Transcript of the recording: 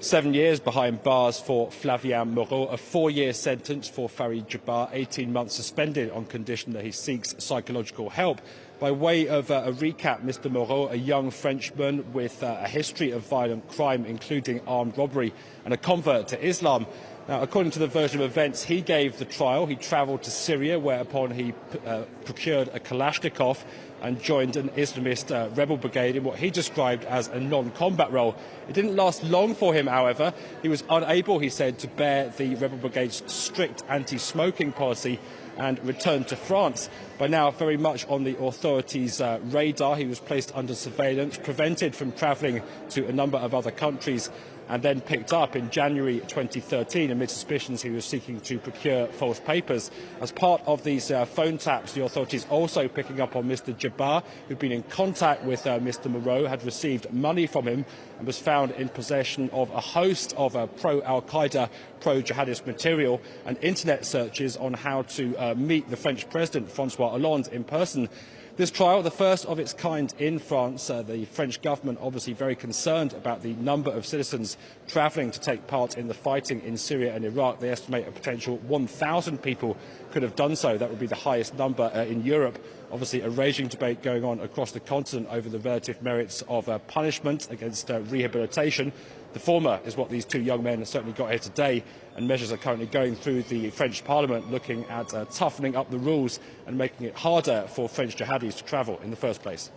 7 years behind bars for Flavien Moreau, a 4-year sentence for Farid Jabbar, 18 months suspended on condition that he seeks psychological help. By way of a recap, Mr. Moreau, a young Frenchman with a history of violent crime, including armed robbery, and a convert to Islam. Now, according to the version of events he gave the trial, he travelled to Syria, whereupon he procured a Kalashnikov and joined an Islamist rebel brigade in what he described as a non-combat role. It didn't last long for him, however. He was unable, he said, to bear the rebel brigade's strict anti-smoking policy and returned to France. By now, very much on the authorities' radar, he was placed under surveillance, prevented from travelling to a number of other countries, and then picked up in January 2013 amid suspicions he was seeking to procure false papers. As part of these phone taps, the authorities also picking up on Mr. Jabbar, who'd been in contact with Mr. Moreau, had received money from him and was found in possession of a host of pro-Al-Qaeda, pro-Jihadist material and internet searches on how to meet the French President, Francois Hollande, in person. This trial, the first of its kind in France, the French government obviously very concerned about the number of citizens travelling to take part in the fighting in Syria and Iraq. They estimate a potential 1,000 people could have done so. That would be the highest number in Europe. Obviously, a raging debate going on across the continent over the relative merits of punishment against rehabilitation. The former is what these two young men have certainly got here today, and measures are currently going through the French Parliament looking at toughening up the rules and making it harder for French jihadis to travel in the first place.